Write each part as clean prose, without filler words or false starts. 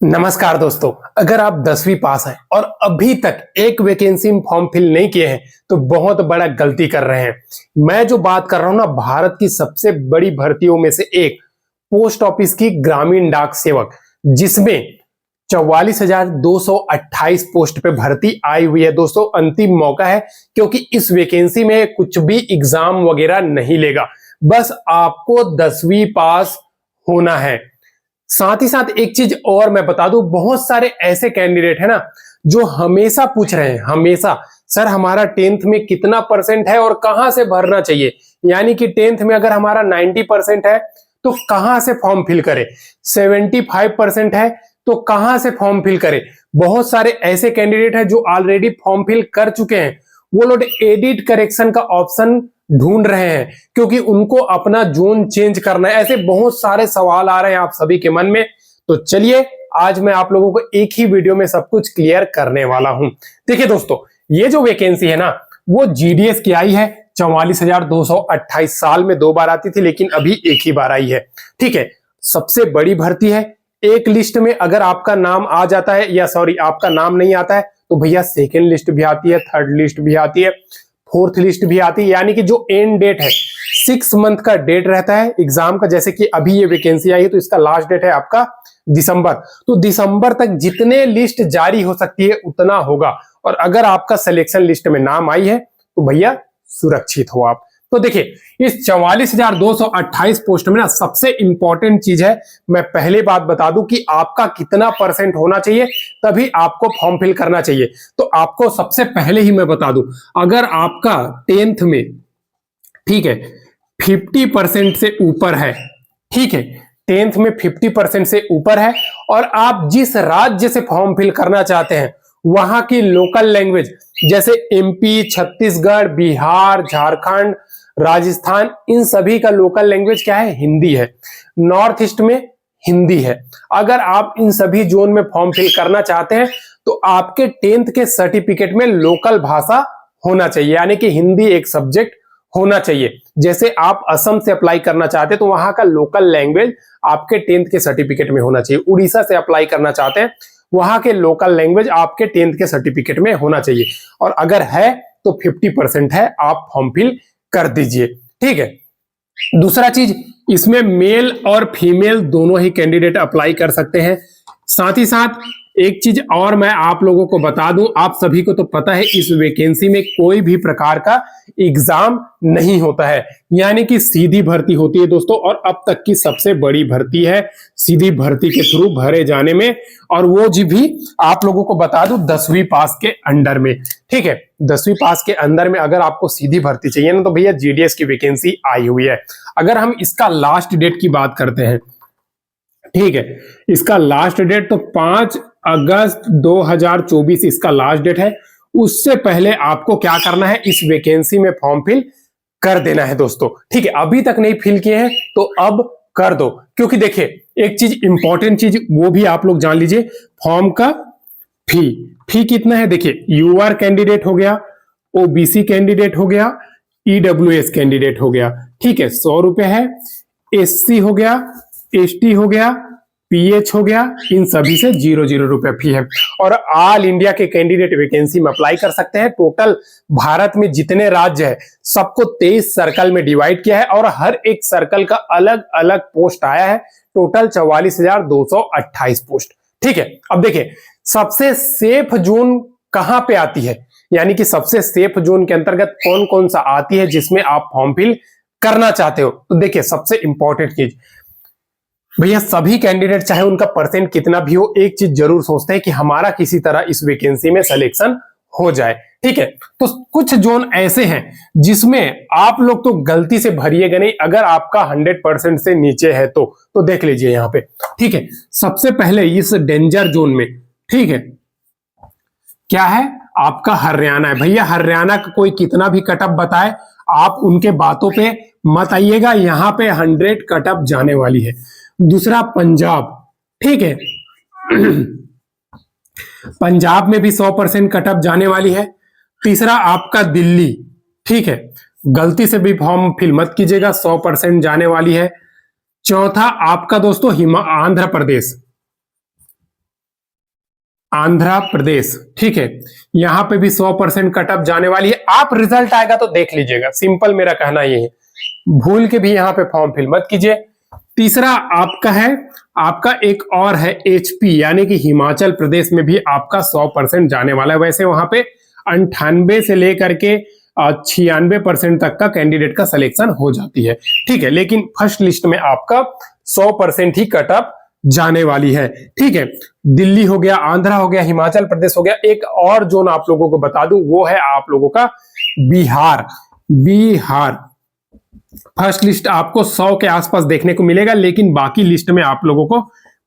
नमस्कार दोस्तों, अगर आप 10वीं पास हैं और अभी तक एक वैकेंसी में फॉर्म फिल नहीं किए हैं तो बहुत बड़ा गलती कर रहे हैं। मैं जो बात कर रहा हूं ना, भारत की सबसे बड़ी भर्तियों में से एक पोस्ट ऑफिस की ग्रामीण डाक सेवक, जिसमें 44,228 पोस्ट पे भर्ती आई हुई है। दोस्तों, अंतिम मौका है क्योंकि इस वैकेंसी में कुछ भी एग्जाम वगैरह नहीं लेगा, बस आपको 10वीं पास होना है। साथ ही साथ एक चीज और मैं बता दूं, बहुत सारे ऐसे कैंडिडेट है ना जो हमेशा पूछ रहे हैं, हमेशा, सर हमारा 10th में कितना परसेंट है और कहां से भरना चाहिए। यानी कि 10th में अगर हमारा 90% है तो कहां से फॉर्म फिल करें, 75% है तो कहां से फॉर्म फिल करें। बहुत सारे ऐसे कैंडिडेट हैं जो ऑलरेडी फॉर्म फिल कर चुके हैं, वो लोग एडिट करेक्शन का ऑप्शन ढूंढ रहे हैं क्योंकि उनको अपना जोन चेंज करना है। ऐसे बहुत सारे सवाल आ रहे हैं आप सभी के मन में, तो चलिए आज मैं आप लोगों को एक ही वीडियो में सब कुछ क्लियर करने वाला हूं। देखिए दोस्तों, ये जो वैकेंसी है ना वो जीडीएस की आई है। 44,228 साल में 2 बार आती थी, लेकिन अभी एक ही बार आई है। ठीक है, सबसे बड़ी भर्ती है। एक लिस्ट में अगर आपका नाम आ जाता है, या सॉरी आपका नाम नहीं आता है, तो भैया सेकेंड लिस्ट भी आती है, थर्ड लिस्ट भी आती है, फोर्थ लिस्ट भी आती है। यानी कि जो एंड डेट है 6 मंथ का डेट रहता है एग्जाम का। जैसे कि अभी ये वैकेंसी आई है तो इसका लास्ट डेट है आपका दिसंबर, तो दिसंबर तक जितने लिस्ट जारी हो सकती है उतना होगा। और अगर आपका सिलेक्शन लिस्ट में नाम आई है तो भैया सुरक्षित हो आप। तो देखिए, इस 44,228 पोस्ट में ना सबसे इंपॉर्टेंट चीज है, मैं पहले बात बता दूं कि आपका कितना परसेंट होना चाहिए तभी आपको फॉर्म फिल करना चाहिए। तो आपको सबसे पहले ही मैं बता दूं, अगर आपका 10th में, ठीक है, 50% से ऊपर है, ठीक है, 10th में 50% से ऊपर है और आप जिस राज्य से फॉर्म फिल करना चाहते हैं वहां की लोकल लैंग्वेज, जैसे एमपी, छत्तीसगढ़, बिहार, झारखंड, राजस्थान, इन सभी का लोकल लैंग्वेज क्या है, हिंदी है। नॉर्थ ईस्ट में हिंदी है। अगर आप इन सभी जोन में फॉर्म फिल करना चाहते हैं तो आपके 10th के सर्टिफिकेट में लोकल भाषा होना चाहिए, यानी कि हिंदी एक सब्जेक्ट होना चाहिए। जैसे आप असम से अप्लाई करना चाहते हैं तो वहां का लोकल लैंग्वेज आपके 10th के सर्टिफिकेट में होना चाहिए। उड़ीसा से अप्लाई करना चाहते हैं, वहां के लोकल लैंग्वेज आपके 10th के सर्टिफिकेट में होना चाहिए। और अगर है तो 50% है, आप फॉर्म फिल कर दीजिए। ठीक है, दूसरा चीज, इसमें मेल और फीमेल दोनों ही कैंडिडेट अप्लाई कर सकते हैं। साथ ही साथ एक चीज और मैं आप लोगों को बता दूं, आप सभी को तो पता है इस वैकेंसी में कोई भी प्रकार का एग्जाम नहीं होता है, यानी कि सीधी भर्ती होती है दोस्तों। और अब तक की सबसे बड़ी भर्ती है सीधी भर्ती के थ्रू भरे जाने में, और वो जी भी आप लोगों को बता दूं 10वीं पास के अंडर में। ठीक है, 10वीं पास के अंदर में अगर आपको सीधी भर्ती चाहिए ना तो भैया जीडीएस की वैकेंसी आई हुई है। अगर हम इसका लास्ट डेट की बात करते हैं, ठीक है, इसका लास्ट डेट तो 5 अगस्त 2024 इसका लास्ट डेट है। उससे पहले आपको क्या करना है, इस वैकेंसी में फॉर्म फिल कर देना है दोस्तों। ठीक है, अभी तक नहीं फिल किए हैं तो अब कर दो, क्योंकि देखिए एक चीज इंपॉर्टेंट चीज वो भी आप लोग जान लीजिए, फॉर्म का फी कितना है। देखिए, यूआर कैंडिडेट हो गया, ओबीसी कैंडिडेट हो गया, ईडब्ल्यूएस कैंडिडेट हो गया, ठीक है, 100 रुपए है। एससी हो गया, एसटी हो गया, पीएच हो गया, इन सभी से 0 रुपए फी है। और ऑल इंडिया के कैंडिडेट वैकेंसी में अप्लाई कर सकते हैं। टोटल भारत में जितने राज्य है सबको 23 सर्कल में डिवाइड किया है और हर एक सर्कल का अलग अलग पोस्ट आया है। Total 44,228 post. ठीक है, अब देखिए सबसे सेफ जोन कहां पे आती है, यानी कि सबसे सेफ जोन के अंतर्गत कौन कौन सा आती है जिसमें आप फॉर्म फिल करना चाहते हो। तो देखिए सबसे इंपॉर्टेंट चीज, भैया सभी कैंडिडेट चाहे उनका परसेंट कितना भी हो, एक चीज जरूर सोचते हैं कि हमारा किसी तरह इस वैकेंसी में सिलेक्शन हो जाए। ठीक है, तो कुछ जोन ऐसे हैं जिसमें आप लोग तो गलती से भरिएगा नहीं अगर आपका 100% से नीचे है तो देख लीजिए यहां पे। ठीक है, सबसे पहले इस डेंजर जोन में, ठीक है, क्या है, आपका हरियाणा है। भैया हरियाणा का कोई कितना भी कटअप बताए, आप उनके बातों पे मत आइएगा, यहां पे 100 कटअप जाने वाली है। दूसरा पंजाब, ठीक है, पंजाब में भी 100% कटअप जाने वाली है। तीसरा आपका दिल्ली, ठीक है, गलती से भी फॉर्म फिल मत कीजिएगा, 100% जाने वाली है। चौथा आपका दोस्तों आंध्र प्रदेश, आंध्र प्रदेश, ठीक है, यहां पे भी 100% कट ऑफ जाने वाली है। आप रिजल्ट आएगा तो देख लीजिएगा, सिंपल मेरा कहना ये है, भूल के भी यहां पे फॉर्म फिल मत कीजिए। तीसरा आपका है, आपका एक और है एचपी, यानी कि हिमाचल प्रदेश में भी आपका 100% जाने वाला है। वैसे वहां पे 98 से लेकर के 96% तक का कैंडिडेट का सिलेक्शन हो जाती है, ठीक है, लेकिन फर्स्ट लिस्ट में आपका 100% ही कट ऑफ जाने वाली है, ठीक है। दिल्ली हो गया, आंध्रा हो गया, हिमाचल प्रदेश हो गया। एक और जोन आप लोगों को बता दूं, वो है आप लोगों का बिहार। बिहार फर्स्ट लिस्ट आपको 100 के आसपास देखने को मिलेगा, लेकिन बाकी लिस्ट में आप लोगों को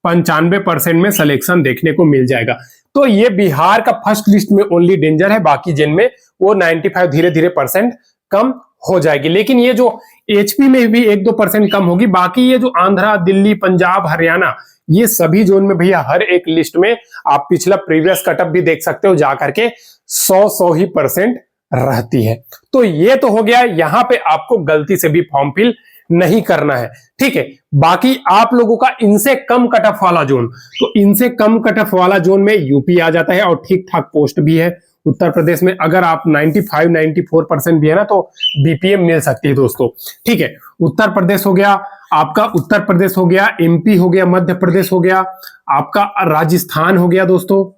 95% में सिलेक्शन देखने को मिल जाएगा। तो ये बिहार का फर्स्ट लिस्ट में ओनली डेंजर है, बाकी जिन में वो 95 धीरे धीरे परसेंट कम हो जाएगी। लेकिन ये जो एचपी में भी 1-2% कम होगी, बाकी ये जो आंध्रा, दिल्ली, पंजाब, हरियाणा, ये सभी जोन में भैया हर एक लिस्ट में आप पिछला प्रीवियस कटअप भी देख सकते हो, जाकर के 100 ही परसेंट रहती है। तो ये तो हो गया, यहां पे आपको गलती से भी फॉर्म फिल नहीं करना है, ठीक है। बाकी आप लोगों का इनसे कम कट ऑफ वाला जोन, तो इनसे कम कट ऑफ वाला जोन में यूपी आ जाता है और ठीक ठाक पोस्ट भी है। उत्तर प्रदेश में अगर आप 95-94% भी है ना, तो बीपीएम मिल सकती है दोस्तों, ठीक है। उत्तर प्रदेश हो गया आपका, उत्तर प्रदेश हो गया, एमपी हो गया, मध्य प्रदेश हो गया, आपका राजस्थान हो गया दोस्तों,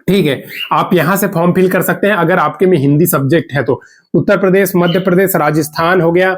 ठीक है। आप यहां से फॉर्म फिल कर सकते हैं अगर आपके में हिंदी सब्जेक्ट है तो। उत्तर प्रदेश, मध्य प्रदेश, राजस्थान हो गया,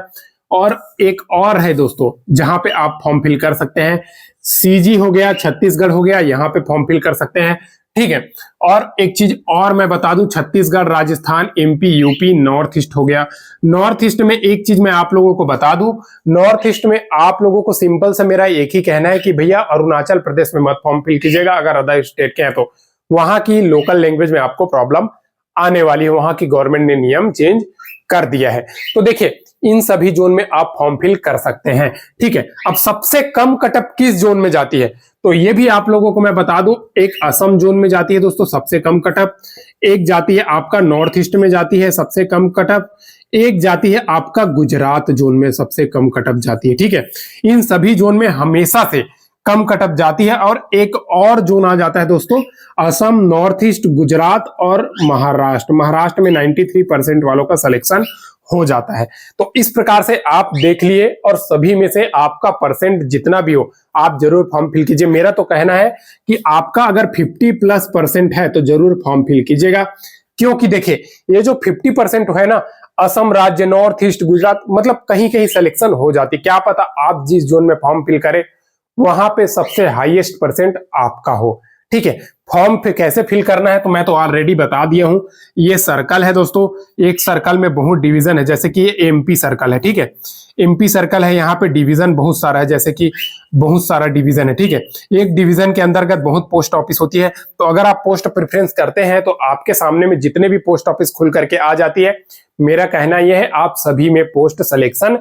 और एक और है दोस्तों जहां पे आप फॉर्म फिल कर सकते हैं, सीजी हो गया, छत्तीसगढ़ हो गया, यहां पे फॉर्म फिल कर सकते हैं, ठीक है। और एक चीज और मैं बता दूं, Chhattisgarh, Rajasthan, MP, UP, north east हो गया। नॉर्थ ईस्ट में एक चीज मैं आप लोगों को बता दूं, नॉर्थ ईस्ट में आप लोगों को सिंपल से मेरा एक ही कहना है कि भैया अरुणाचल प्रदेश में मत फॉर्म फिल कीजिएगा, अगर अदर स्टेट के हैं तो वहां की लोकल लैंग्वेज में आपको प्रॉब्लम आने वाली है, वहां की गवर्नमेंट ने नियम चेंज कर दिया है। तो देखिए इन सभी जोन में आप फॉर्म फिल कर सकते हैं, ठीक है। अब सबसे कम कटअप किस जोन में जाती है, तो ये भी आप लोगों को मैं बता दूं, एक असम जोन में जाती है दोस्तों सबसे कम कटअप, एक जाती है आपका नॉर्थ ईस्ट में जाती है सबसे कम कटअप, एक जाती है आपका गुजरात जोन में सबसे कम कटअप जाती है, ठीक है। इन सभी जोन में हमेशा से कम कटअप जाती है। और एक और जोन आ जाता है दोस्तों, असम, नॉर्थ ईस्ट, गुजरात और महाराष्ट्र। महाराष्ट्र में 93% वालों का सिलेक्शन हो जाता है। तो इस प्रकार से आप देख लिए, और सभी में से आपका परसेंट जितना भी हो आप जरूर फॉर्म फिल कीजिए। मेरा तो कहना है कि आपका अगर 50+ % है तो जरूर फॉर्म फिल कीजिएगा, क्योंकि देखिए ये जो 50% है ना, असम राज्य, नॉर्थ ईस्ट, गुजरात, मतलब कहीं कहीं सिलेक्शन हो जाती, क्या पता आप जिस जोन में फॉर्म फिल करें वहां पे सबसे हाईएस्ट परसेंट आपका हो, ठीक है। फॉर्म पे कैसे फिल करना है तो मैं तो ऑलरेडी बता दिया हूं। ये सर्कल है दोस्तों, एक सर्कल में बहुत डिवीजन है, जैसे कि ये एमपी सर्कल है, ठीक है। एमपी सर्कल है, यहाँ पे डिवीजन बहुत सारा है, जैसे कि बहुत सारा डिवीजन है, ठीक है। एक डिवीजन के अंतर्गत बहुत पोस्ट ऑफिस होती है, तो अगर आप पोस्ट प्रेफरेंस करते हैं तो आपके सामने में जितने भी पोस्ट ऑफिस खुल करके आ जाती है, मेरा कहना यह है आप सभी में पोस्ट सिलेक्शन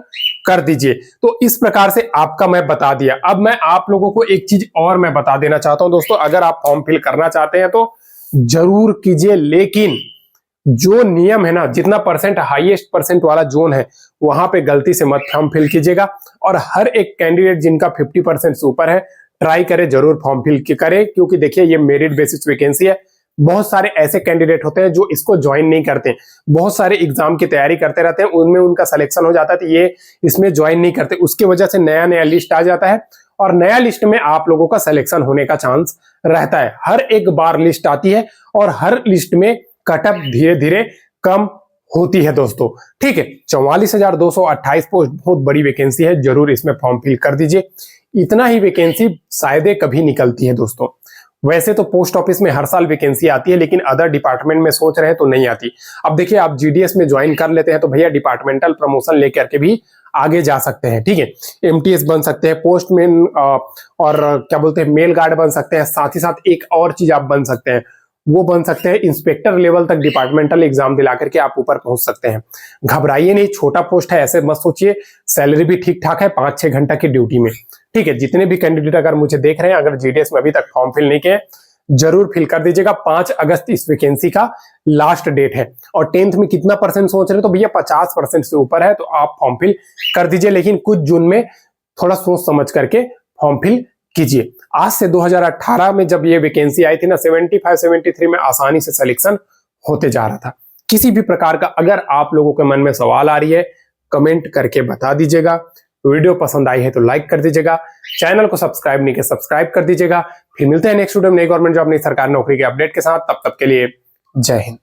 कर दीजिए। तो इस प्रकार से आपका मैं बता दिया। अब मैं आप लोगों को एक चीज और मैं बता देना चाहता हूं दोस्तों, अगर आप फॉर्म फिल करना चाहते हैं तो जरूर कीजिए, लेकिन जो नियम है ना, जितना परसेंट हाईएस्ट परसेंट वाला जोन है वहां पे गलती से मत फॉर्म फिल कीजिएगा। और हर एक कैंडिडेट जिनका 50% से ऊपर है ट्राई करे जरूर फॉर्म फिल करे, क्योंकि देखिए ये मेरिट बेसिस वैकेंसी है। बहुत सारे ऐसे कैंडिडेट होते हैं जो इसको ज्वाइन नहीं करते, बहुत सारे एग्जाम की तैयारी करते रहते हैं, उनमें उनका सिलेक्शन हो जाता है तो ये इसमें ज्वाइन नहीं करते, उसकी वजह से नया नया लिस्ट आ जाता है, और नया लिस्ट में आप लोगों का सिलेक्शन होने का चांस रहता है। हर एक बार लिस्ट आती है और हर लिस्ट में कटअप धीरे धीरे कम होती है दोस्तों, ठीक है। 44,228 पोस्ट बहुत बड़ी वैकेंसी है, जरूर इसमें फॉर्म फिल कर दीजिए। इतना ही वैकेंसी शायद कभी निकलती है दोस्तों। वैसे तो पोस्ट ऑफिस में हर साल वैकेंसी आती है, लेकिन अदर डिपार्टमेंट में सोच रहे हैं तो नहीं आती। अब देखिए आप जीडीएस में ज्वाइन कर लेते हैं तो भैया डिपार्टमेंटल प्रमोशन लेकर के भी आगे जा सकते हैं, ठीक है। एमटीएस बन सकते हैं, पोस्टमैन और क्या बोलते हैं मेल गार्ड बन सकते हैं, साथ ही साथ एक और चीज आप बन सकते हैं, वो बन सकते हैं इंस्पेक्टर लेवल तक डिपार्टमेंटल एग्जाम दिला करके आप ऊपर पहुंच सकते हैं। घबराइए नहीं, छोटा पोस्ट है ऐसे मत सोचिए, सैलरी भी ठीक ठाक है 5-6 घंटा की ड्यूटी में, ठीक है। जितने भी कैंडिडेट अगर मुझे देख रहे हैं, अगर जीडीएस में अभी तक फॉर्म फिल नहीं किए जरूर फिल कर दीजिएगा। 5 अगस्त इस वैकेंसी का लास्ट डेट है। और 10th में कितना परसेंट सोच रहे हो तो भैया 50% से ऊपर है तो आप फॉर्म फिल कर दीजिए, लेकिन कुछ जून में थोड़ा सोच समझ करके फॉर्म फिल कीजिए। आज से 2018 में जब ये वैकेंसी आई थी ना, 75 73 में आसानी से सिलेक्शन होते जा रहा था। किसी भी प्रकार का अगर आप लोगों के मन में सवाल आ रही है, कमेंट करके बता दीजिएगा। वीडियो पसंद आई है तो लाइक कर दीजिएगा, चैनल को सब्सक्राइब नहीं किया सब्सक्राइब कर दीजिएगा। फिर मिलते हैं नेक्स्ट वीडियो में नई गवर्नमेंट जॉब नई सरकारी नौकरी के अपडेट के साथ। तब तक के लिए जय हिंद।